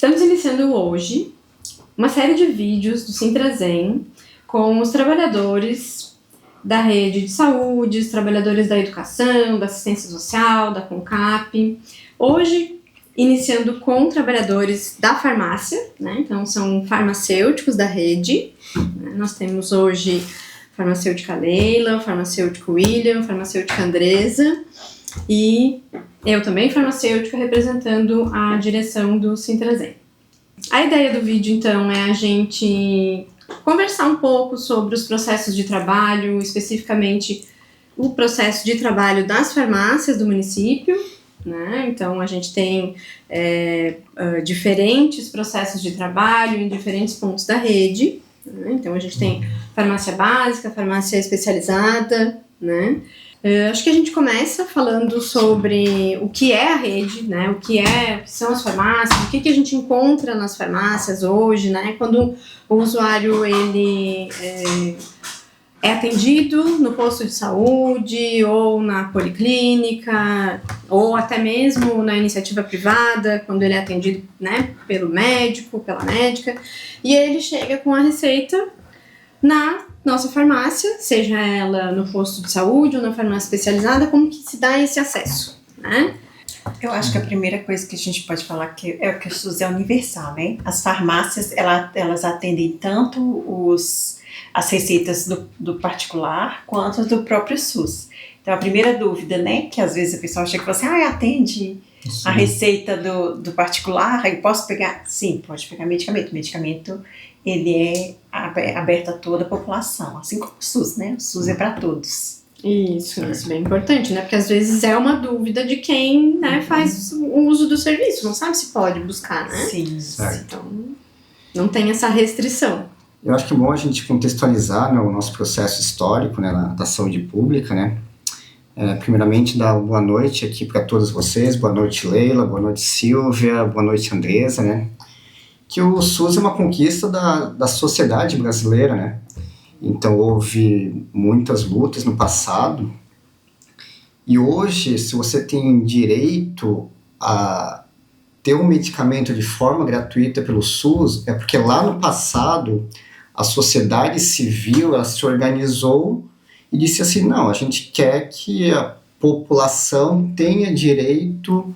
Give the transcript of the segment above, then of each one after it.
Estamos iniciando hoje uma série de vídeos do Sintrazem com os trabalhadores da rede de saúde, os trabalhadores da educação, da assistência social, da CONCAP. Hoje, iniciando com trabalhadores da farmácia, né? Então são farmacêuticos da rede. Nós temos hoje a farmacêutica Leila, o farmacêutico William, a farmacêutica Andresa e eu também, farmacêutica, representando a direção do Sintrazem. A ideia do vídeo, então, é a gente conversar um pouco sobre os processos de trabalho, especificamente o processo de trabalho das farmácias do município, né? Então, a gente tem diferentes processos de trabalho em diferentes pontos da rede, né? Então, a gente tem farmácia básica, farmácia especializada, né? Acho que a gente começa falando sobre o que é a rede, né? O que são as farmácias, o que a gente encontra nas farmácias hoje, né? Quando o usuário ele é atendido no posto de saúde ou na policlínica ou até mesmo na iniciativa privada, quando ele é atendido, né, pelo médico, pela médica, e ele chega com a receita na nossa farmácia, seja ela no posto de saúde ou na farmácia especializada. Como que se dá esse acesso, né? Eu acho que a primeira coisa que a gente pode falar que é que o SUS é universal, né? As farmácias, elas atendem tanto as receitas do particular quanto as do próprio SUS. Então, a primeira dúvida, né, que às vezes a pessoa chega e fala assim, atende a receita do particular, eu posso pegar? Sim, pode pegar medicamento. Medicamento, ele é aberto a toda a população, assim como o SUS, né? O SUS é para todos. Isso é bem importante, né? Porque às vezes é uma dúvida de quem, né, faz o uso do serviço, não sabe se pode buscar, né? Sim. Certo. Então, não tem essa restrição. Eu acho que é bom a gente contextualizar, né, o nosso processo histórico, né, da saúde pública, né? Primeiramente, dar boa noite aqui para todos vocês. Boa noite, Leila. Boa noite, Silvia. Boa noite, Andresa, né? Que o SUS é uma conquista da sociedade brasileira, né? Então, houve muitas lutas no passado. E hoje, se você tem direito a ter um medicamento de forma gratuita pelo SUS, é porque lá no passado a sociedade civil ela se organizou e disse assim, não, a gente quer que a população tenha direito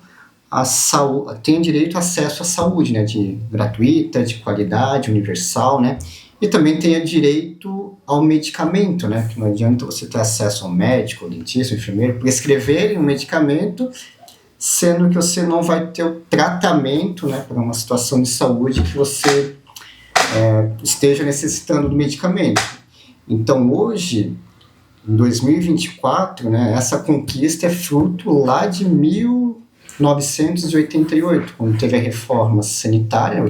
a acesso à saúde, né, gratuita, de qualidade, universal, né, e também tenha direito ao medicamento, né, que não adianta você ter acesso ao médico, ao dentista, ao enfermeiro, prescreverem um medicamento, sendo que você não vai ter o tratamento, né, para uma situação de saúde que você esteja necessitando do medicamento. Então, hoje, em 2024, né, essa conquista é fruto lá de 1988, quando teve a reforma sanitária,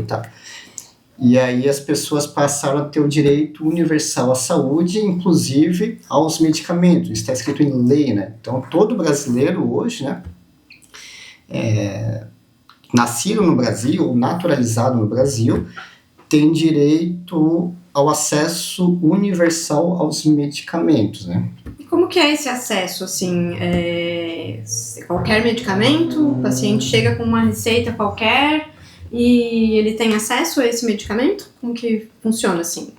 e aí as pessoas passaram a ter o direito universal à saúde, inclusive aos medicamentos. Isso está escrito em lei, né? Então, todo brasileiro hoje, né, nascido no Brasil, ou naturalizado no Brasil, tem direito ao acesso universal aos medicamentos, né? E como que é esse acesso, assim, qualquer medicamento, o paciente chega com uma receita qualquer e ele tem acesso a esse medicamento? Como que funciona, assim?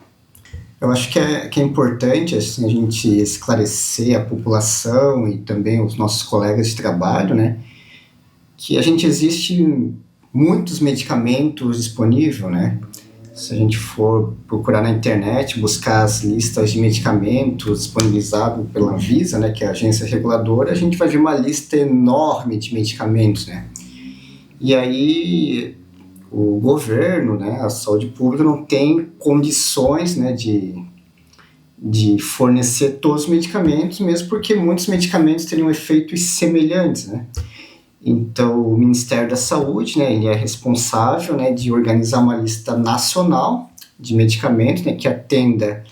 Eu acho que é importante assim, a gente esclarecer a população e também os nossos colegas de trabalho, né, que existe muitos medicamentos disponíveis, né? Se a gente for procurar na internet, buscar as listas de medicamentos disponibilizados pela Anvisa, né, que é a agência reguladora, a gente vai ver uma lista enorme de medicamentos, né? E aí o governo, né, a saúde pública não tem condições, né, de fornecer todos os medicamentos, mesmo porque muitos medicamentos teriam efeitos semelhantes, né? Então, o Ministério da Saúde, né, ele é responsável, né, de organizar uma lista nacional de medicamentos, né, que atenda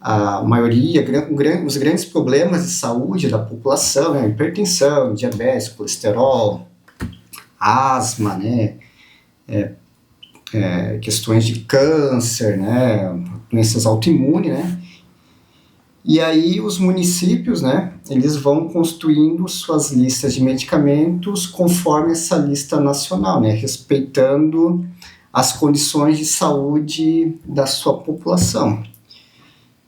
a maioria, os grandes problemas de saúde da população, né, hipertensão, diabetes, colesterol, asma, né, questões de câncer, né, doenças autoimunes, né. E aí os municípios, né, eles vão construindo suas listas de medicamentos conforme essa lista nacional, né, respeitando as condições de saúde da sua população.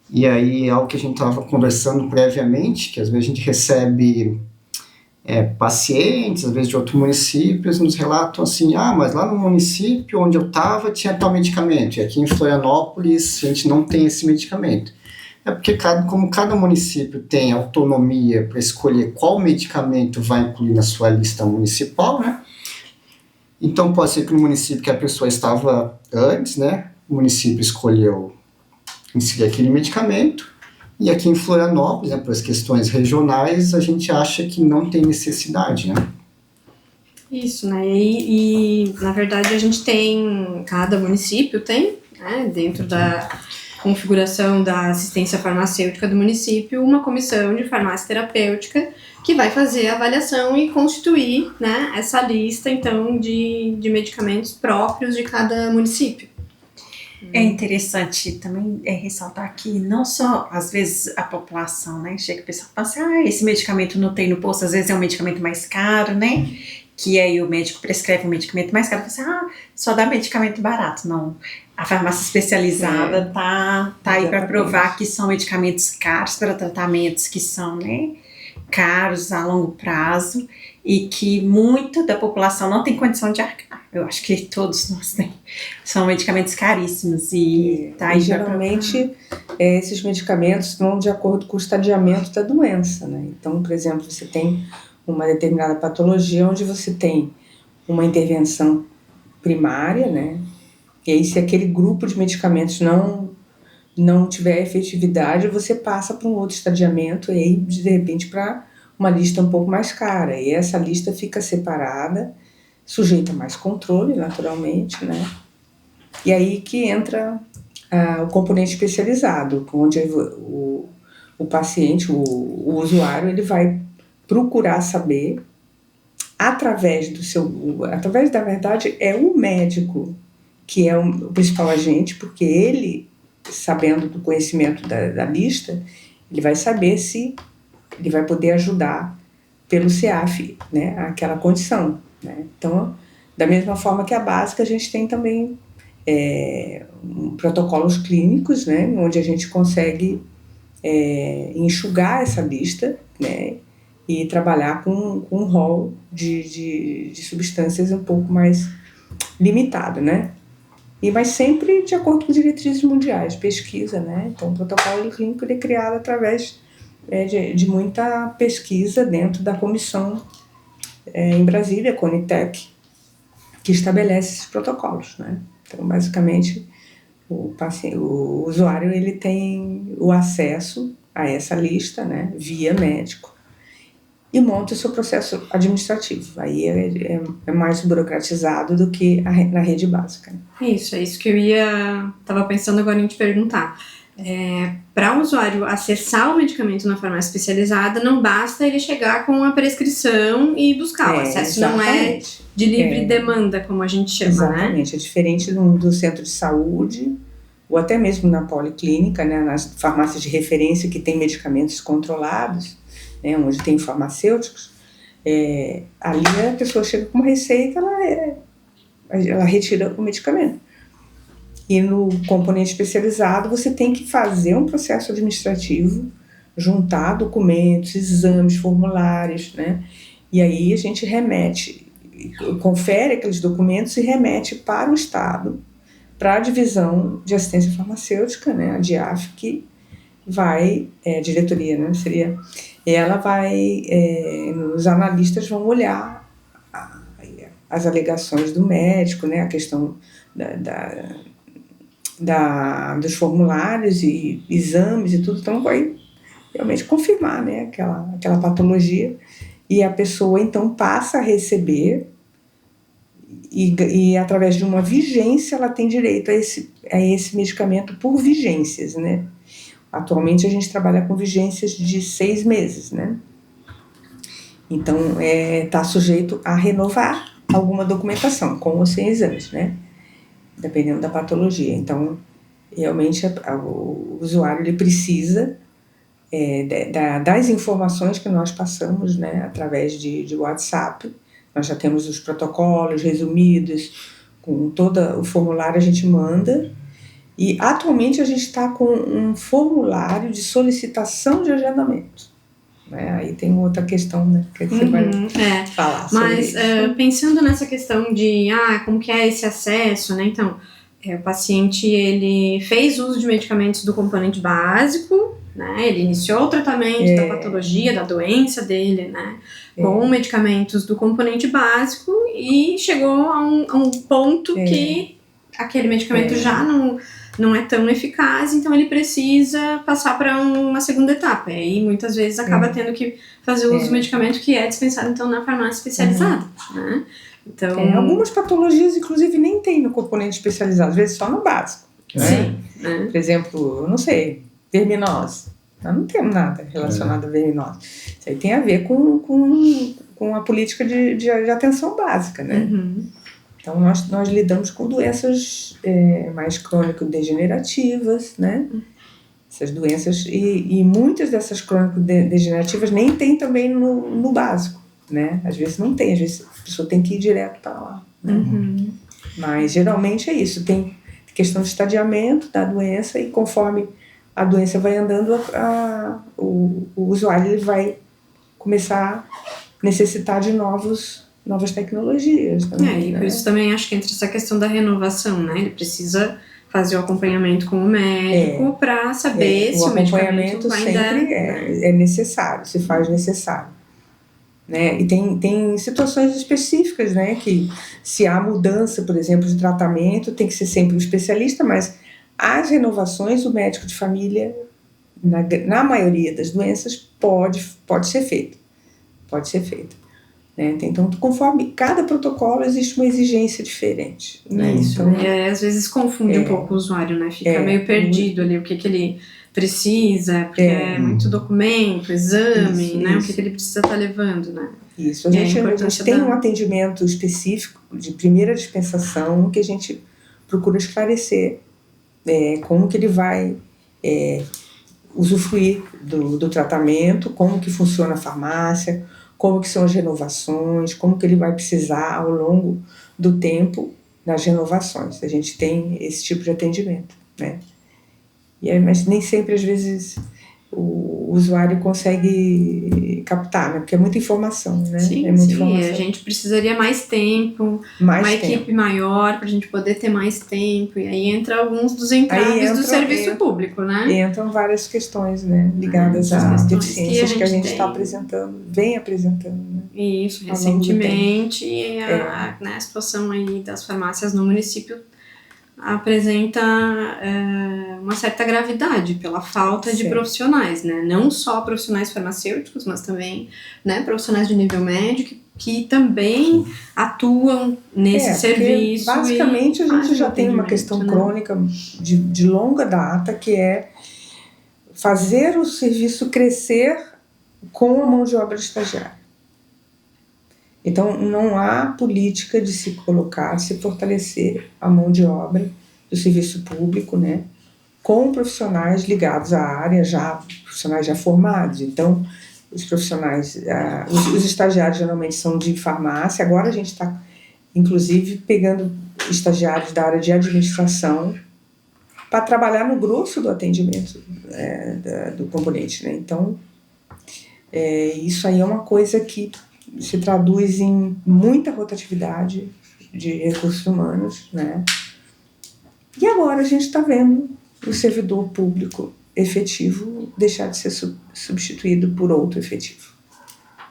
E aí, algo que a gente estava conversando previamente, que às vezes a gente recebe pacientes, às vezes de outros municípios, nos relatam assim, mas lá no município onde eu estava tinha tal medicamento, e aqui em Florianópolis a gente não tem esse medicamento. É porque como cada município tem autonomia para escolher qual medicamento vai incluir na sua lista municipal, né? Então pode ser que no município que a pessoa estava antes, né, o município escolheu inserir aquele medicamento, e aqui em Florianópolis, né, por as questões regionais, a gente acha que não tem necessidade, né? Isso, né? E na verdade a gente tem, cada município tem, né, dentro da configuração da assistência farmacêutica do município, uma comissão de farmácia terapêutica que vai fazer a avaliação e constituir, né, essa lista, então, de medicamentos próprios de cada município. É interessante também ressaltar que não só, às vezes, a população, né, chega a pessoa e fala assim, esse medicamento não tem no posto, às vezes é um medicamento mais caro, né, que aí o médico prescreve um medicamento mais caro, fala assim, só dá medicamento barato. Não, a farmácia especializada tá aí para provar que são medicamentos caros para tratamentos que são, né, caros a longo prazo e que muita da população não tem condição de arcar. Eu acho que todos nós temos. São medicamentos caríssimos e tá aí geralmente esses medicamentos vão de acordo com o estadiamento da doença, né? Então, por exemplo, você tem uma determinada patologia onde você tem uma intervenção primária, né? E aí, se aquele grupo de medicamentos não tiver efetividade, você passa para um outro estadiamento e aí, de repente, para uma lista um pouco mais cara. E essa lista fica separada, sujeita a mais controle, naturalmente, né? E aí que entra o componente especializado, onde o paciente, o usuário, ele vai procurar saber, através, da verdade, é o médico que é o principal agente, porque ele, sabendo do conhecimento da lista, ele vai saber se ele vai poder ajudar pelo CEAF, né, aquela condição, né? Então, da mesma forma que a básica, a gente tem também protocolos clínicos, né, onde a gente consegue enxugar essa lista, né, e trabalhar com um rol de substâncias um pouco mais limitado, né? Mas sempre de acordo com diretrizes mundiais de pesquisa, né? Então, o protocolo clínico ele é criado através de muita pesquisa dentro da comissão em Brasília, a Conitec, que estabelece esses protocolos, né? Então, basicamente, o usuário ele tem o acesso a essa lista, né, via médico, e monta o seu processo administrativo. Aí é mais burocratizado do que na rede básica. É isso que eu estava pensando agora em te perguntar. Para o usuário acessar o medicamento na farmácia especializada, não basta ele chegar com a prescrição e buscar. O acesso não é de livre demanda, como a gente chama, exatamente, né? É diferente do centro de saúde, ou até mesmo na policlínica, né, nas farmácias de referência que tem medicamentos controlados, né, onde tem farmacêuticos. Ali a pessoa chega com uma receita, ela retira o medicamento. E no componente especializado, você tem que fazer um processo administrativo, juntar documentos, exames, formulários, né? E aí a gente confere aqueles documentos e remete para o Estado, para a divisão de assistência farmacêutica, né? A DIAF, que vai, diretoria, né? Ela vai, os analistas vão olhar as alegações do médico, né? A questão dos formulários e exames e tudo, então vai realmente confirmar, né, aquela patologia, e a pessoa então passa a receber e através de uma vigência ela tem direito a esse medicamento por vigências, né? Atualmente a gente trabalha com vigências de 6 meses, né? Então está sujeito a renovar alguma documentação, com ou sem exames, né? Dependendo da patologia. Então, realmente, o usuário ele precisa das informações que nós passamos, né, através de WhatsApp. Nós já temos os protocolos resumidos, com todo o formulário a gente manda. E atualmente a gente está com um formulário de solicitação de agendamento. Né? Aí tem outra questão, né, que você vai falar sobre Mas pensando nessa questão de como que é esse acesso, né? Então, o paciente ele fez uso de medicamentos do componente básico, né? Ele iniciou o tratamento da patologia, da doença dele, né? Com medicamentos do componente básico e chegou a um ponto que aquele medicamento já não é tão eficaz, então ele precisa passar para uma segunda etapa. E aí, muitas vezes, acaba tendo que fazer uso do medicamento que é dispensado, então, na farmácia especializada, né? Então, algumas patologias, inclusive, nem tem no componente especializado, às vezes só no básico. Né? Sim. Né? Por exemplo, eu não sei, verminose. Nós não temos nada relacionado a verminose. Isso aí tem a ver com a política de atenção básica, né? Então, nós lidamos com doenças mais crônico-degenerativas, né? Essas doenças, e muitas dessas crônico-degenerativas nem tem também no básico, né? Às vezes não tem, às vezes a pessoa tem que ir direto para lá. Né? Mas, geralmente, é isso. Tem questão de estadiamento da doença e conforme a doença vai andando, o usuário ele vai começar a necessitar de novas tecnologias. Também, e por isso também acho que entra essa questão da renovação, né? Ele precisa fazer o acompanhamento com o médico para saber se o medicamento vai sempre é necessário, se faz necessário. Né? E tem situações específicas, né? Que se há mudança, por exemplo, de tratamento, tem que ser sempre um especialista, mas as renovações, o médico de família, na maioria das doenças, pode ser feito. Pode ser feito. Né? Então, conforme cada protocolo, existe uma exigência diferente. Né? Isso, então, às vezes confunde um pouco o usuário, né? Fica meio perdido ali, o que ele precisa, porque é muito documento, exame, né? O que ele precisa estar levando, né? Isso, a gente tem um atendimento específico de primeira dispensação que a gente procura esclarecer como que ele vai usufruir do tratamento, como que funciona a farmácia, como que são as renovações, como que ele vai precisar ao longo do tempo das renovações. A gente tem esse tipo de atendimento, né? Mas nem sempre, às vezes, o usuário consegue captar, né? Porque é muita informação, né? Sim, informação. A gente precisaria mais tempo, uma equipe maior para a gente poder ter mais tempo. E aí entra alguns dos entraves do serviço público, né? Entram várias questões, né? Ligadas às deficiências que a gente está vem apresentando. Né? Isso, recentemente, a situação aí das farmácias no município apresenta uma certa gravidade pela falta de profissionais, né? Não só profissionais farmacêuticos, mas também, né, profissionais de nível médio que também atuam nesse serviço. Basicamente, a gente já tem uma questão crônica de longa data, que é fazer o serviço crescer com a mão de obra estagiária. Então, não há política de se fortalecer a mão de obra do serviço público, né, com profissionais ligados à área, profissionais já formados. Então, os profissionais, os estagiários geralmente são de farmácia. Agora a gente está, inclusive, pegando estagiários da área de administração para trabalhar no grosso do atendimento do componente, né. Então, isso aí é uma coisa que se traduz em muita rotatividade de recursos humanos, né? E agora a gente está vendo o servidor público efetivo deixar de ser substituído por outro efetivo.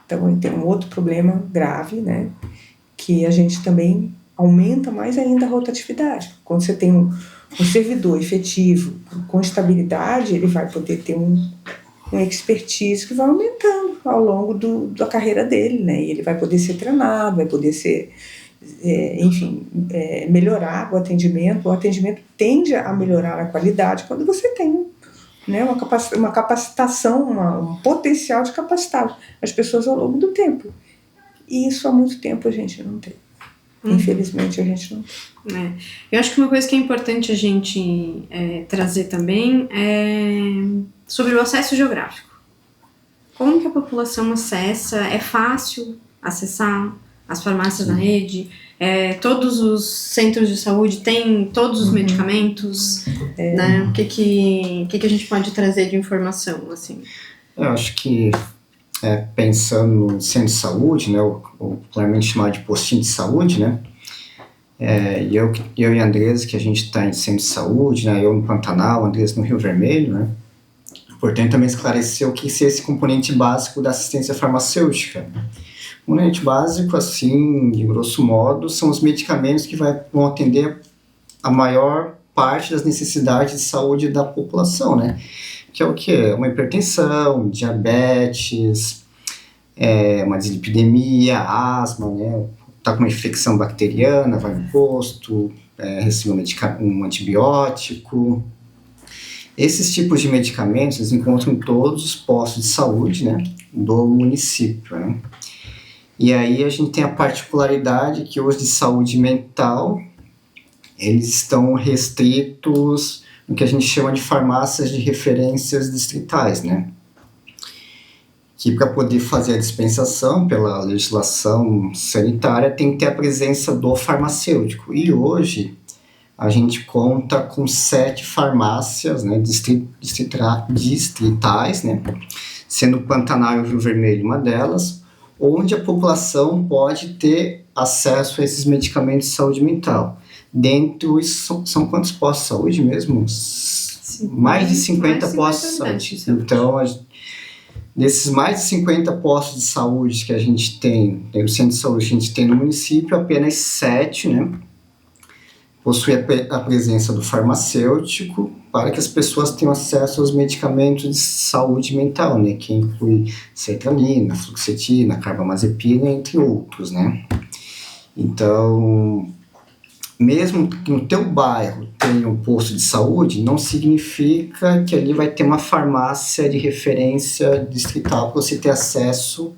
Então, tem um outro problema grave, né? Que a gente também aumenta mais ainda a rotatividade. Quando você tem um servidor efetivo com estabilidade, ele vai poder ter uma expertise que vai aumentando ao longo da carreira dele, né? E ele vai poder ser treinado, vai poder ser, melhorar o atendimento. O atendimento tende a melhorar a qualidade quando você tem, né, uma capacitação, um potencial de capacitar as pessoas ao longo do tempo. E isso há muito tempo a gente não tem. Infelizmente a gente não tem. Eu acho que uma coisa que é importante a gente trazer também é sobre o acesso geográfico, como que a população acessa? É fácil acessar as farmácias da rede? Todos os centros de saúde têm todos os medicamentos? Né? O que a gente pode trazer de informação, assim? Eu acho que, pensando no centro de saúde, né, ou popularmente chamado de postinho de saúde, né, eu e a Andresa, que a gente está em centro de saúde, né, eu no Pantanal, a Andresa no Rio Vermelho, né, é importante também esclarecer o que é esse componente básico da assistência farmacêutica. O componente básico, assim, de grosso modo, são os medicamentos que vão atender a maior parte das necessidades de saúde da população, né, que é o quê? Uma hipertensão, diabetes, uma dislipidemia, asma, né? Tá com uma infecção bacteriana, vai no posto, recebe um antibiótico. Esses tipos de medicamentos eles encontram em todos os postos de saúde, né, do município, né? E aí a gente tem a particularidade que os de saúde mental, eles estão restritos no que a gente chama de farmácias de referências distritais, né? Que para poder fazer a dispensação pela legislação sanitária tem que ter a presença do farmacêutico. E hoje a gente conta com 7 farmácias, né, distritais, né, sendo o Pantanal e o Rio Vermelho uma delas, onde a população pode ter acesso a esses medicamentos de saúde mental. Dentro, são quantos postos de saúde mesmo? Mais de 50 postos de saúde. Então, desses mais de 50 postos de saúde que a gente tem, no centro de saúde que a gente tem no município, apenas 7, né, possui a presença do farmacêutico para que as pessoas tenham acesso aos medicamentos de saúde mental, né, que inclui sertralina, fluoxetina, carbamazepina, entre outros, né. Então, mesmo que no teu bairro tenha um posto de saúde, não significa que ali vai ter uma farmácia de referência distrital para você ter acesso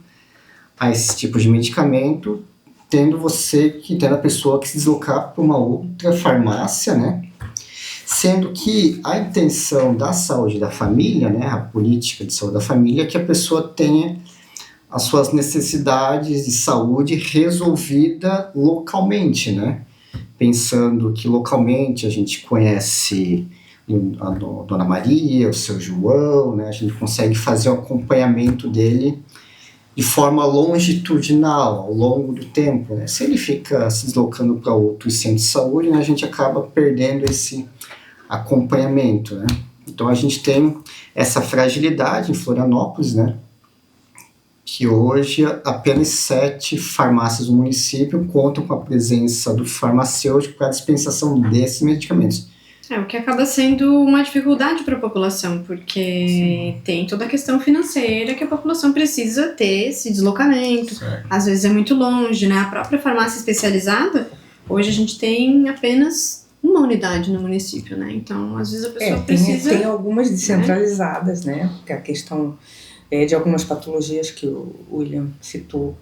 a esse tipo de medicamento, tendo a pessoa que se deslocar para uma outra farmácia, né? Sendo que a intenção da saúde da família, né, a política de saúde da família, é que a pessoa tenha as suas necessidades de saúde resolvida localmente, né? Pensando que localmente a gente conhece a Dona Maria, o seu João, né? A gente consegue fazer o acompanhamento dele de forma longitudinal, ao longo do tempo, né? Se ele fica se deslocando para outros centros de saúde, né, a gente acaba perdendo esse acompanhamento, né? Então a gente tem essa fragilidade em Florianópolis, né? Que hoje apenas 7 farmácias do município contam com a presença do farmacêutico para a dispensação desses medicamentos. O que acaba sendo uma dificuldade para a população, porque tem toda a questão financeira que a população precisa ter esse deslocamento. Certo. Às vezes é muito longe, né? A própria farmácia especializada, hoje a gente tem apenas uma unidade no município, né? Então, às vezes a pessoa precisa... Tem algumas descentralizadas, né? Porque a questão de algumas patologias que o William citou,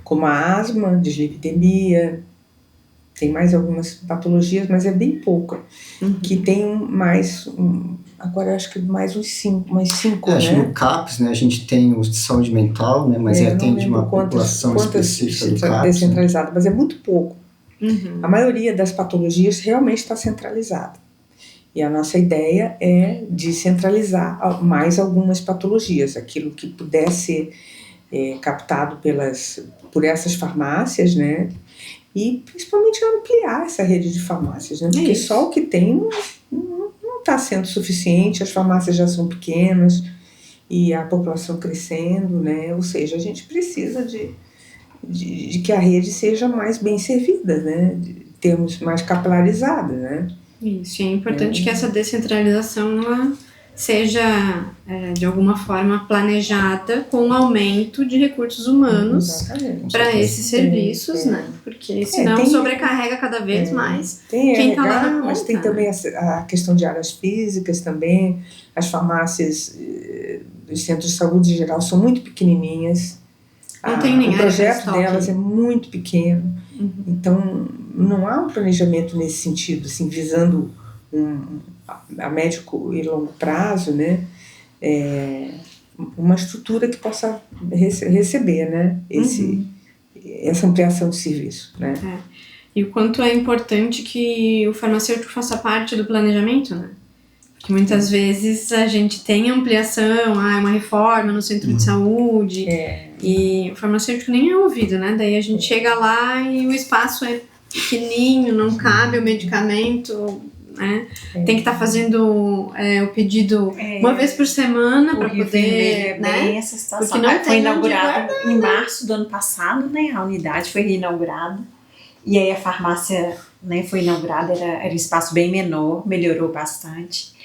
como a asma, dislipidemia, tem mais algumas patologias, mas é bem pouca, que tem agora acho que mais uns 5, né? Acho que no CAPS, né, a gente tem os de saúde mental, né, mas atende uma população específica do CAPS. Descentralizada, mas é muito pouco. A maioria das patologias realmente está centralizada. E a nossa ideia é de centralizar mais algumas patologias, aquilo que puder ser captado por essas farmácias, né? E principalmente ampliar essa rede de farmácias, né? Porque só o que tem não está sendo suficiente, as farmácias já são pequenas e a população crescendo, né? Ou seja, a gente precisa de que a rede seja mais bem servida, né? De termos mais capilarizada, né? Isso, é importante que essa descentralização ela seja, de alguma forma, planejada com aumento de recursos humanos para esses serviços, né? Porque senão sobrecarrega cada vez mais quem está lá na ponta. Mas tem também a questão de áreas físicas também, as farmácias dos centros de saúde em geral são muito pequenininhas, o projeto delas é muito pequeno, então não há um planejamento nesse sentido, assim, visando a médio e longo prazo, né? uma estrutura que possa receber, né, essa ampliação de serviço, né. E o quanto é importante que o farmacêutico faça parte do planejamento, né? Porque muitas vezes a gente tem ampliação, uma reforma no centro de saúde, e o farmacêutico nem é ouvido, né? Daí a gente chega lá e o espaço é pequenininho, não cabe o medicamento, né? Tem que estar fazendo o pedido uma vez por semana para poder, né? Essa situação. Porque não foi inaugurado em março do ano passado, né? A unidade foi reinaugurada. E aí a farmácia, né, foi inaugurada, era um espaço bem menor, melhorou bastante.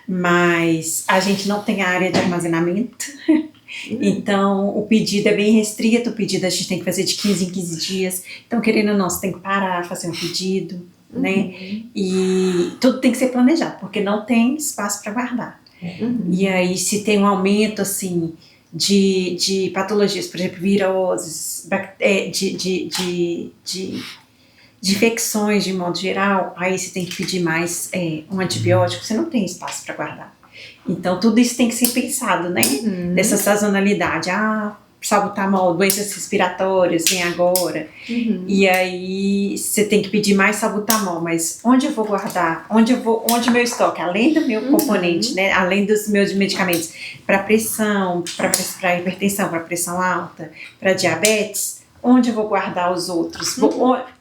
Mas a gente não tem área de armazenamento. Então o pedido é bem restrito, o pedido a gente tem que fazer de 15 em 15 dias. Então, querendo ou não, você tem que parar, fazer um pedido, né? E tudo tem que ser planejado, porque não tem espaço para guardar. E aí, se tem um aumento, assim, de patologias, por exemplo, viroses, de infecções de modo geral, aí você tem que pedir mais um antibiótico, você não tem espaço para guardar. Então, tudo isso tem que ser pensado, né? Dessa sazonalidade. Salbutamol, doenças respiratórias, vem agora. E aí, você tem que pedir mais salbutamol, mas onde eu vou guardar? Onde o meu estoque? Além do meu componente, né? Além dos meus medicamentos, para pressão, para hipertensão, para pressão alta, para diabetes, onde eu vou guardar os outros?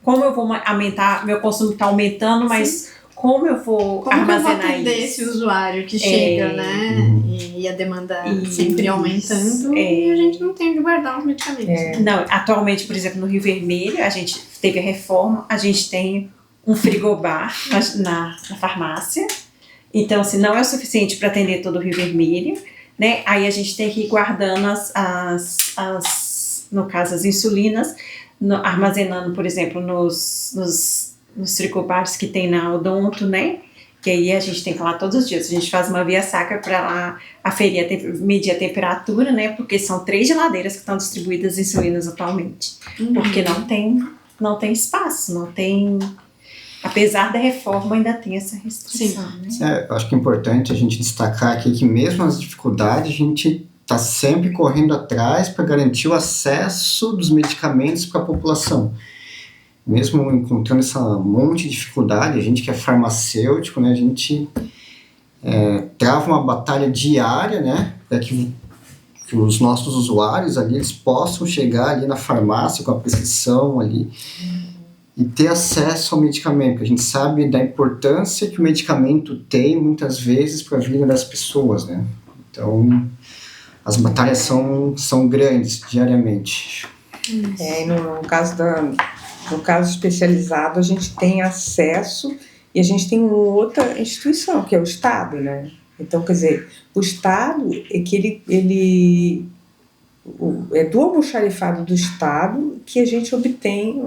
Como eu vou aumentar? Meu consumo está aumentando, mas como eu vou armazenar isso? Como eu vou atender esse usuário que chega, né? E a demanda sempre aumentando e a gente não tem onde guardar os medicamentos. Não, atualmente, por exemplo, no Rio Vermelho, a gente teve a reforma, a gente tem um frigobar na farmácia. Então, assim, não é o suficiente para atender todo o Rio Vermelho, né? Aí a gente tem que ir guardando no caso, as insulinas, armazenando, por exemplo, nos frigobares que tem na Odonto, né? Que aí a gente tem que ir lá todos os dias. A gente faz uma via sacra para lá aferir, medir a temperatura, né? Porque são 3 geladeiras que estão distribuídas insulinas atualmente. Porque não tem espaço, não tem... Apesar da reforma, ainda tem essa restrição, né? Eu acho que é importante a gente destacar aqui que mesmo as dificuldades, a gente está sempre correndo atrás para garantir o acesso dos medicamentos para a população. Mesmo encontrando essa monte de dificuldade, a gente que é farmacêutico, né, a gente trava uma batalha diária, né, para que os nossos usuários ali, eles possam chegar ali na farmácia com a prescrição ali e ter acesso ao medicamento, porque a gente sabe da importância que o medicamento tem muitas vezes para a vida das pessoas, né. Então, as batalhas são grandes diariamente. E no caso especializado, a gente tem acesso e a gente tem outra instituição, que é o Estado, né? Então, quer dizer, o Estado é que é do almoxarifado do Estado que a gente obtém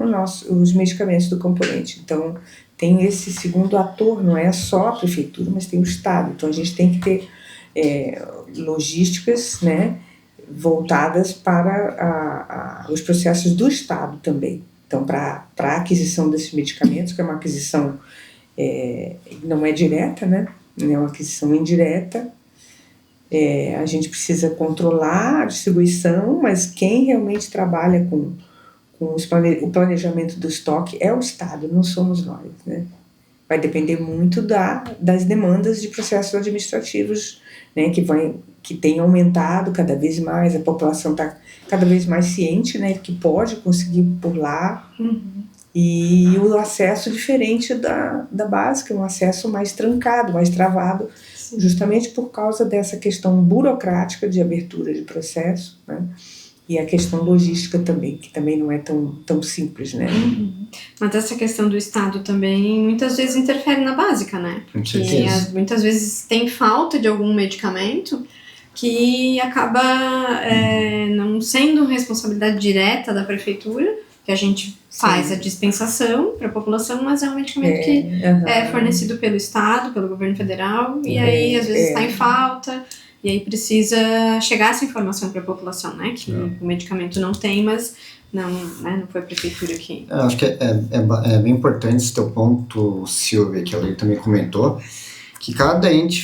os medicamentos do componente. Então, tem esse segundo ator, não é só a prefeitura, mas tem o Estado. Então, a gente tem que ter logísticas, né, voltadas para os processos do Estado também. Então, para a aquisição desses medicamentos, que é uma aquisição não é direta, né? É uma aquisição indireta, a gente precisa controlar a distribuição, mas quem realmente trabalha com o planejamento do estoque é o Estado, não somos nós, né? Vai depender muito das demandas de processos administrativos, né, que tem aumentado cada vez mais, a população está cada vez mais ciente, né, que pode conseguir por lá, e o acesso diferente da básica, um acesso mais trancado, mais travado, justamente por causa dessa questão burocrática de abertura de processo, né, e a questão logística também, que também não é tão simples, né. Mas essa questão do Estado também muitas vezes interfere na básica, né? Porque muitas vezes tem falta de algum medicamento que acaba não sendo responsabilidade direta da prefeitura, que a gente faz a dispensação para a população, mas é um medicamento que é fornecido pelo Estado, pelo governo federal, e aí às vezes está em falta, e aí precisa chegar essa informação para a população, né? Que o medicamento não tem, mas não foi a prefeitura que... Eu acho que é bem importante esse teu ponto, Silvia, que a Lei também comentou, que cada ente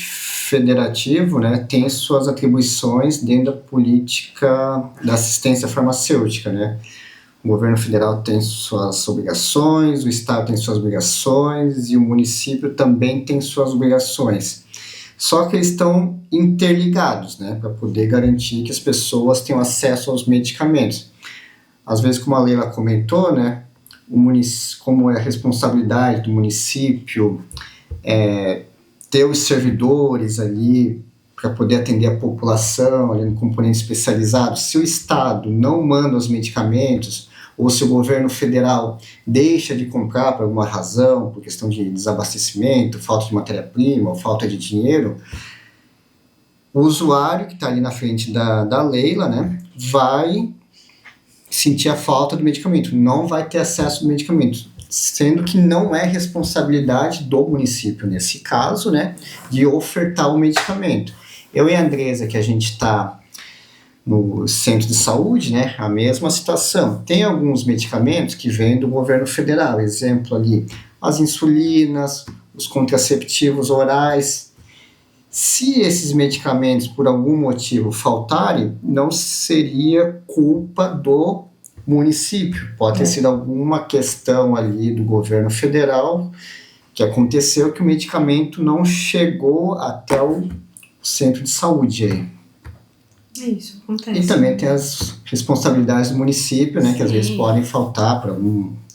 federativo, né, tem suas atribuições dentro da política da assistência farmacêutica, né? O governo federal tem suas obrigações, o estado tem suas obrigações e o município também tem suas obrigações. Só que eles estão interligados, né, para poder garantir que as pessoas tenham acesso aos medicamentos. Às vezes, como a Leila comentou, né, como é a responsabilidade do município ter os servidores ali para poder atender a população ali no componente especializado. Se o estado não manda os medicamentos ou se o governo federal deixa de comprar por alguma razão, por questão de desabastecimento, falta de matéria-prima ou falta de dinheiro, o usuário que está ali na frente da Leila, né, vai sentir a falta do medicamento, não vai ter acesso ao medicamento, sendo que não é responsabilidade do município, nesse caso, né, de ofertar o medicamento. Eu e a Andresa, que a gente está no centro de saúde, né, a mesma situação. Tem alguns medicamentos que vêm do governo federal, exemplo ali, as insulinas, os contraceptivos orais. Se esses medicamentos, por algum motivo, faltarem, não seria culpa do município. Pode ter sido alguma questão ali do governo federal que aconteceu que o medicamento não chegou até o centro de saúde aí. É isso, acontece. E também tem as responsabilidades do município, né, que às vezes podem faltar por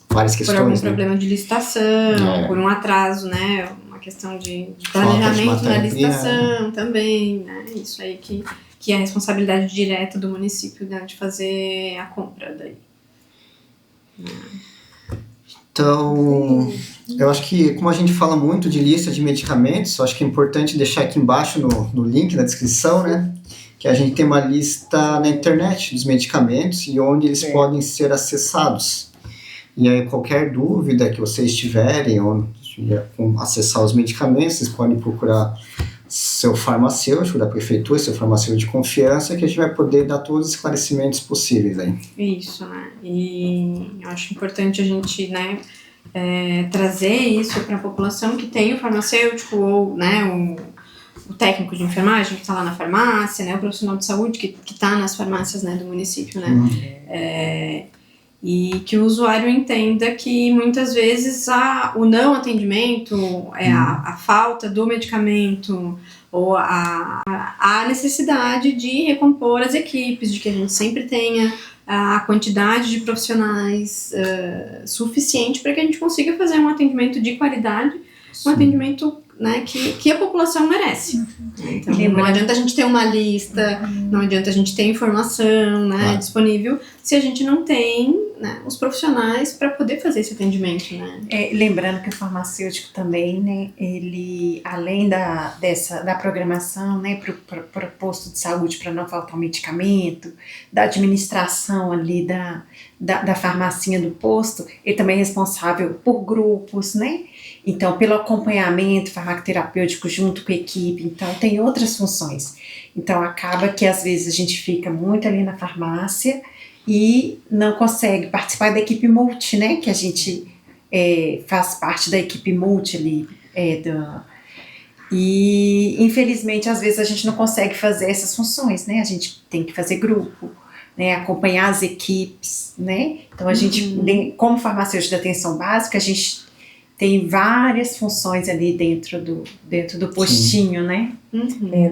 várias questões. Por algum né? problema de licitação, por um atraso, né, uma questão de planejamento na licitação também, né, isso aí que é a responsabilidade direta do município, né, de fazer a compra daí. Então, eu acho que, como a gente fala muito de lista de medicamentos, eu acho que é importante deixar aqui embaixo no link na descrição, né, que a gente tem uma lista na internet dos medicamentos e onde eles podem ser acessados. E aí, qualquer dúvida que vocês tiverem ou acessar os medicamentos, vocês podem procurar seu farmacêutico da prefeitura, seu farmacêutico de confiança, que a gente vai poder dar todos os esclarecimentos possíveis aí. Isso, né? E eu acho importante a gente, né, trazer isso para a população que tem o farmacêutico ou, né, o técnico de enfermagem que está lá na farmácia, né, o profissional de saúde que está nas farmácias, né, do município, né, e que o usuário entenda que muitas vezes o não atendimento, a falta do medicamento ou a necessidade de recompor as equipes, de que a gente sempre tenha a quantidade de profissionais suficiente para que a gente consiga fazer um atendimento de qualidade, um atendimento, né, que a população merece. Então, não adianta a gente ter uma lista, não adianta a gente ter informação, né, disponível, se a gente não tem, né, os profissionais para poder fazer esse atendimento. Né? Lembrando que o farmacêutico também, né, ele, além da programação, né, para o posto de saúde, para não faltar o medicamento, da administração ali da farmacinha do posto, ele também é responsável por grupos, né? Então, pelo acompanhamento farmacoterapêutico junto com a equipe, então tem outras funções. Então, acaba que às vezes a gente fica muito ali na farmácia e não consegue participar da equipe multi, né? Que a gente faz parte da equipe multi ali. E, infelizmente, às vezes a gente não consegue fazer essas funções, né? A gente tem que fazer grupo, né? Acompanhar as equipes, né? Então, a gente, como farmacêutico de atenção básica, a gente tem várias funções ali dentro do postinho, né?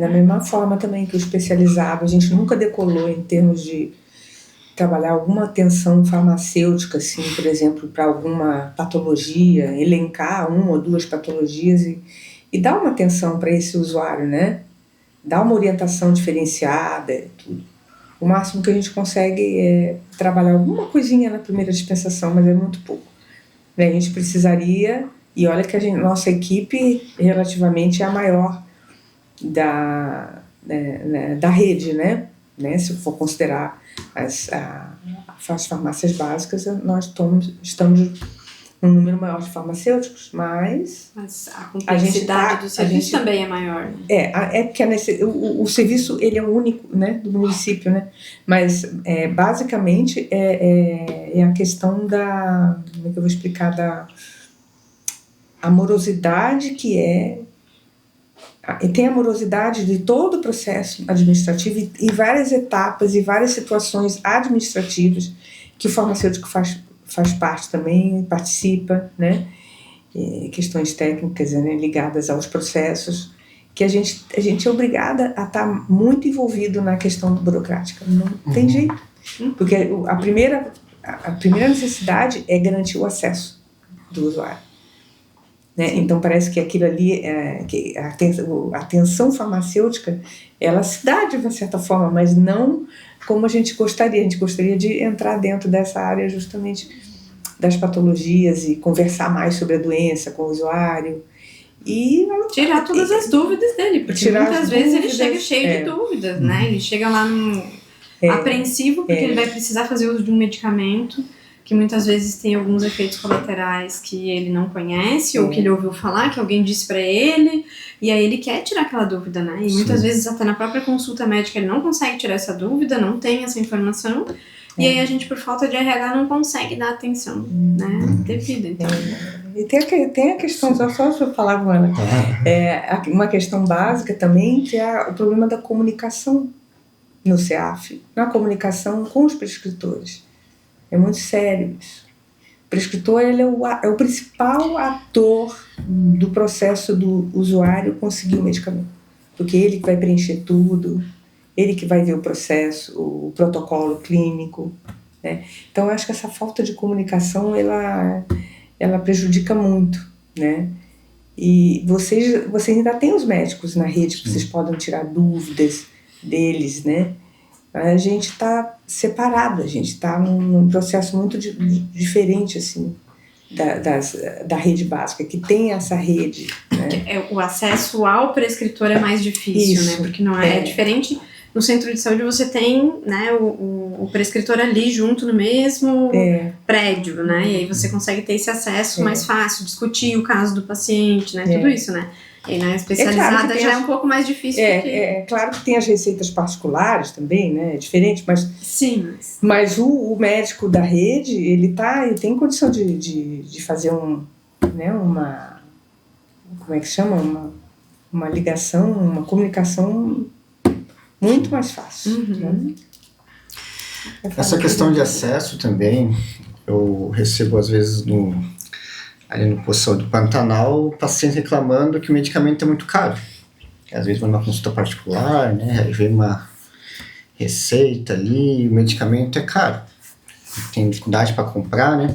Da mesma forma também que o especializado, a gente nunca decolou em termos de trabalhar alguma atenção farmacêutica, assim, por exemplo, para alguma patologia, elencar uma ou duas patologias e dar uma atenção para esse usuário, né? Dar uma orientação diferenciada, tudo. O máximo que a gente consegue é trabalhar alguma coisinha na primeira dispensação, mas é muito pouco. A gente precisaria, e olha que nossa equipe relativamente é a maior da rede, né? Se for considerar as farmácias básicas, nós estamos um número maior de farmacêuticos, mas a complexidade do serviço também é maior. É porque o serviço ele é o único, né, do município, né? Mas basicamente é a questão da, como é que eu vou explicar, da amorosidade que é e tem a morosidade de todo o processo administrativo e várias etapas e várias situações administrativas que o farmacêutico faz parte também, participa, né? Questões técnicas, né, ligadas aos processos, que a gente é obrigada a estar muito envolvido na questão burocrática. Não tem jeito. Porque a primeira necessidade é garantir o acesso do usuário. Né? Então parece que aquilo ali, que a atenção farmacêutica, ela se dá de uma certa forma, mas não como a gente gostaria. A gente gostaria de entrar dentro dessa área justamente das patologias e conversar mais sobre a doença com o usuário. E tirar todas as dúvidas dele, porque muitas vezes ele chega cheio de dúvidas, né? Ele chega lá apreensivo porque ele vai precisar fazer uso de um medicamento que muitas vezes tem alguns efeitos colaterais que ele não conhece ou que ele ouviu falar, que alguém disse pra ele, e aí ele quer tirar aquela dúvida, né? E muitas vezes até na própria consulta médica ele não consegue tirar essa dúvida, não tem essa informação, e aí a gente, por falta de RH, não consegue dar atenção, né? Devida, então. E tem a questão, só eu falar com ela, uma questão básica também, que é o problema da comunicação no CEAF, na comunicação com os prescritores. É muito sério isso. O prescritor, ele é o principal ator do processo do usuário conseguir o medicamento, porque ele que vai preencher tudo, ele que vai ver o processo, o protocolo clínico, né? Então eu acho que essa falta de comunicação ela prejudica muito, né? E vocês ainda têm os médicos na rede que vocês podem tirar dúvidas deles, né? A gente está separado, a gente está num processo muito diferente assim da rede básica, que tem essa rede, né? O acesso ao prescritor é mais difícil, né? Porque não é diferente. No centro de saúde você tem, né, o prescritor ali junto no mesmo prédio, né? E aí você consegue ter esse acesso mais fácil, discutir o caso do paciente, né? Tudo isso, né? E na especializada claro já é um pouco mais difícil. É claro que tem as receitas particulares também, né? É diferente, mas... Sim. Mas o médico da rede, ele tem condição de fazer uma... Como é que chama? Uma ligação, uma comunicação muito mais fácil. Né? Essa questão de acesso também, eu recebo às vezes ali no posto do Pantanal, o paciente reclamando que o medicamento é muito caro. Às vezes vai numa consulta particular, né, aí vem uma receita ali, o medicamento é caro. Tem dificuldade para comprar, né?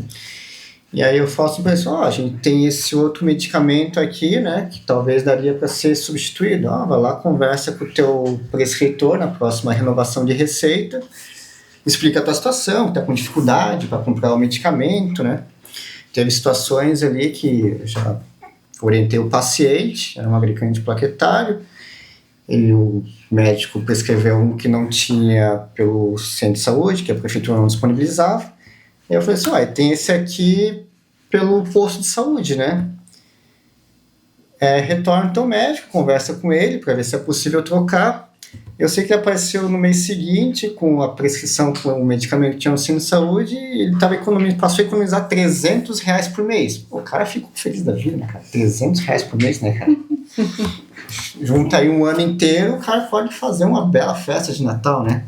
E aí eu falo assim para a gente tem esse outro medicamento aqui, né, que talvez daria para ser substituído. Vai lá, conversa com o teu prescritor na próxima renovação de receita, explica a tua situação, que tá com dificuldade para comprar o medicamento, né? Teve situações ali que eu já orientei o paciente, era um agregante plaquetário, o médico prescreveu um que não tinha pelo centro de saúde, que a prefeitura não disponibilizava, e eu falei assim, tem esse aqui pelo posto de saúde, né? Retorna ao teu médico, conversa com ele para ver se é possível trocar. Eu sei que ele apareceu no mês seguinte com a prescrição com o medicamento que tinha no centro de saúde e ele passou a economizar R$300 por mês. O cara ficou feliz da vida, né, cara? R$300 por mês, né, cara? Junta aí um ano inteiro, o cara pode fazer uma bela festa de Natal, né?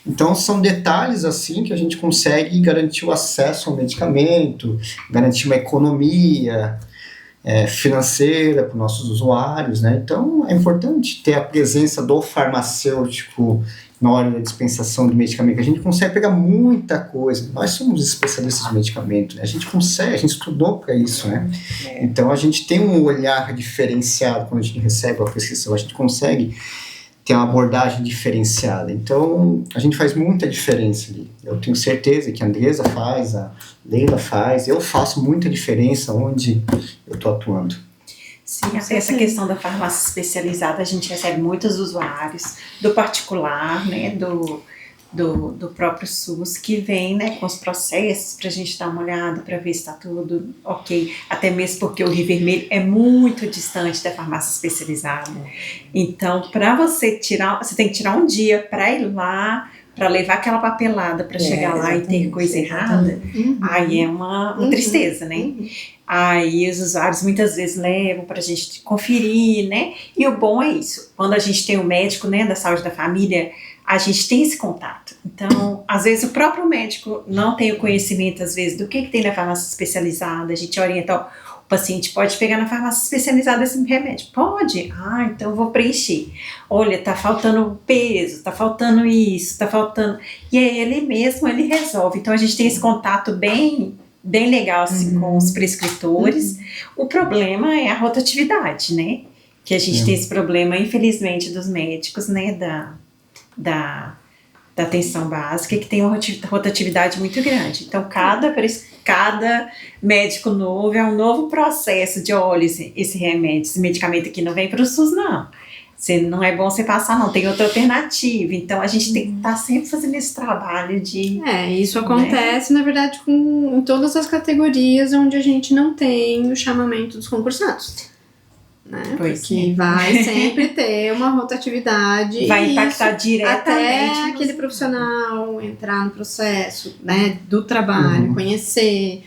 Então são detalhes assim que a gente consegue garantir o acesso ao medicamento, garantir uma economia financeira para os nossos usuários, né? Então é importante ter a presença do farmacêutico na hora da dispensação do medicamento. A gente consegue pegar muita coisa. Nós somos especialistas de medicamento, né? A gente estudou para isso, né? Então a gente tem um olhar diferenciado quando a gente recebe a prescrição, a gente consegue ter uma abordagem diferenciada. Então, a gente faz muita diferença ali. Eu tenho certeza que a Andresa faz, a Leila faz, eu faço muita diferença onde eu estou atuando. Sim, essa questão da farmácia especializada, a gente recebe muitos usuários do particular, né, do próprio SUS, que vem, né, com os processos para a gente dar uma olhada, para ver se está tudo ok, até mesmo porque o Rio Vermelho é muito distante da farmácia especializada. Então, para você tem que tirar um dia para ir lá, para levar aquela papelada para chegar lá e ter coisa errada, aí é uma tristeza, né? Aí os usuários muitas vezes levam para a gente conferir, né? E o bom é isso, quando a gente tem o médico, né, da saúde da família, a gente tem esse contato. Então, às vezes o próprio médico não tem o conhecimento, às vezes, do que tem na farmácia especializada, a gente orienta, ó, o paciente pode pegar na farmácia especializada esse remédio? Pode? Ah, então eu vou preencher. Olha, tá faltando peso, tá faltando isso, tá faltando... E aí ele mesmo, ele resolve. Então a gente tem esse contato bem legal, assim, com os prescritores. O problema é a rotatividade, né? Que a gente tem esse problema, infelizmente, dos médicos, né, da atenção básica, que tem uma rotatividade muito grande. Então, cada médico novo é um novo processo de, olha, esse remédio, esse medicamento aqui não vem para o SUS, não. Não é bom você passar, não. Tem outra alternativa. Então, a gente tem que estar sempre fazendo esse trabalho de... Isso acontece, né? Na verdade, em todas as categorias onde a gente não tem o chamamento dos concursados. Né? Porque vai sempre ter uma rotatividade. Vai impactar diretamente. Até aquele profissional entrar no processo, né, do trabalho, conhecer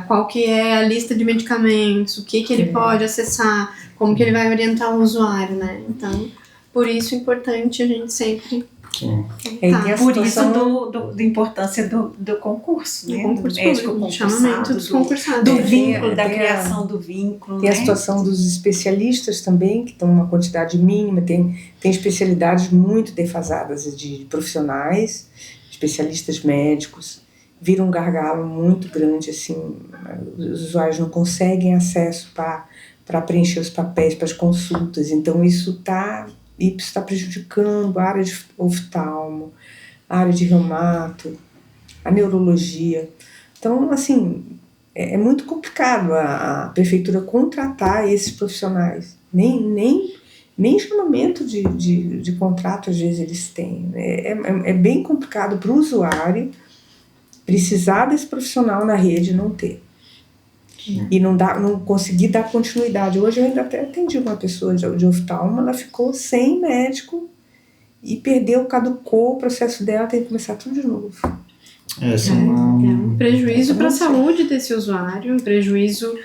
qual que é a lista de medicamentos, o que ele pode acessar, como que ele vai orientar o usuário, né? Então, por isso é importante a gente sempre... Por isso da importância do concurso, né? Do médico concursado, dos concursados. Do vínculo, da criação do vínculo. Tem a situação dos especialistas também, que estão numa quantidade mínima, tem especialidades muito defasadas de profissionais, especialistas médicos, vira um gargalo muito grande, assim, os usuários não conseguem acesso para preencher os papéis, para as consultas, então isso está prejudicando a área de oftalmo, a área de reumato, a neurologia. Então, assim, é muito complicado a prefeitura contratar esses profissionais. Nem chamamento de contrato, às vezes, eles têm. É bem complicado para o usuário precisar desse profissional na rede e não ter. E não conseguir dar continuidade. Hoje eu ainda até atendi uma pessoa de oftalmo, ela ficou sem médico e caducou o processo dela, tem que começar tudo de novo. Um prejuízo para a saúde desse usuário, um prejuízo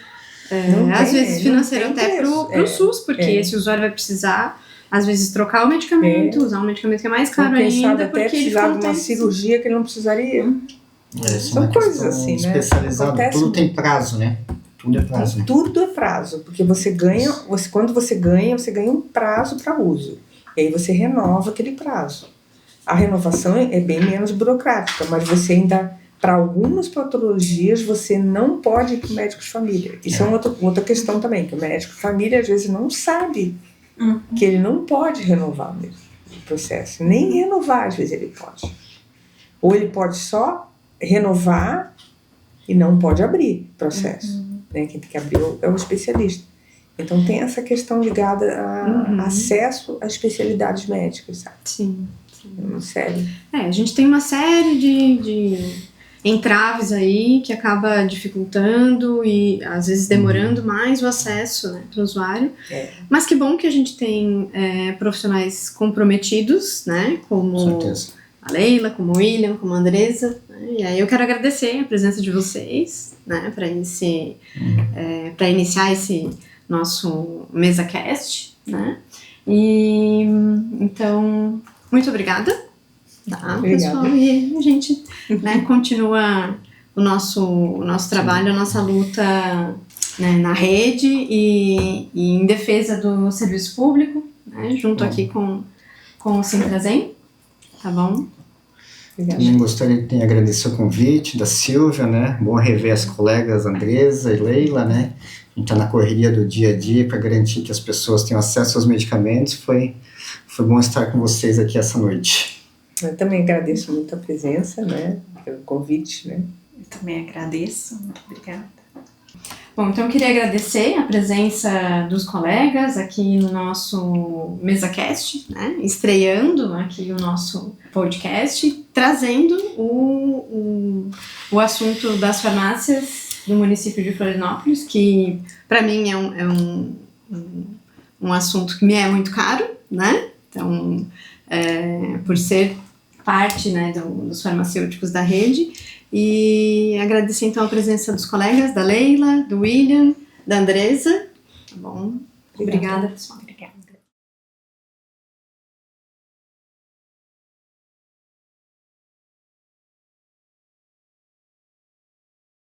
às vezes financeiro até para o SUS, porque esse usuário vai precisar às vezes trocar o medicamento, usar um medicamento que é mais caro ainda, até precisar de uma cirurgia que ele não precisaria. São coisas assim, né? Especializado, tudo tem prazo, né? Tudo é prazo. Tudo é prazo, porque quando você ganha um prazo para uso. E aí você renova aquele prazo. A renovação é bem menos burocrática, mas você ainda, para algumas patologias, você não pode ir para o médico de família. Isso é outra questão também, que o médico de família às vezes não sabe que ele não pode renovar mesmo o processo. Nem renovar, às vezes, ele pode. Ou ele pode só renovar e não pode abrir processo. Né? Quem tem que abrir é o especialista. Então tem essa questão ligada a acesso a especialidades médicas, sabe? Sim. Sério. A gente tem uma série de entraves aí que acaba dificultando e às vezes demorando mais o acesso, né, para o usuário. Mas que bom que a gente tem profissionais comprometidos, né, como a Leila, como o William, como a Andresa. E aí eu quero agradecer a presença de vocês, né, para iniciar esse nosso MesaCast, né? E então, muito obrigada, tá, pessoal? E a gente, né, continua o nosso trabalho, a nossa luta, né, na rede e em defesa do serviço público, né, junto aqui com o Sintrazen, tá bom? Também gostaria de agradecer o convite da Silvia, né? Bom rever as colegas Andresa e Leila, né? A gente está na correria do dia a dia para garantir que as pessoas tenham acesso aos medicamentos. Foi bom estar com vocês aqui essa noite. Eu também agradeço muito a presença, né? Pelo convite, né? Eu também agradeço. Muito obrigada. Bom, então eu queria agradecer a presença dos colegas aqui no nosso MesaCast, né? Estreando aqui o nosso podcast, trazendo o assunto das farmácias do município de Florianópolis, que para mim é um assunto que me é muito caro, né? Então, por ser parte, né, dos farmacêuticos da rede. E agradecer então a presença dos colegas, da Leila, do William, da Andresa. Tá bom? Obrigada, pessoal.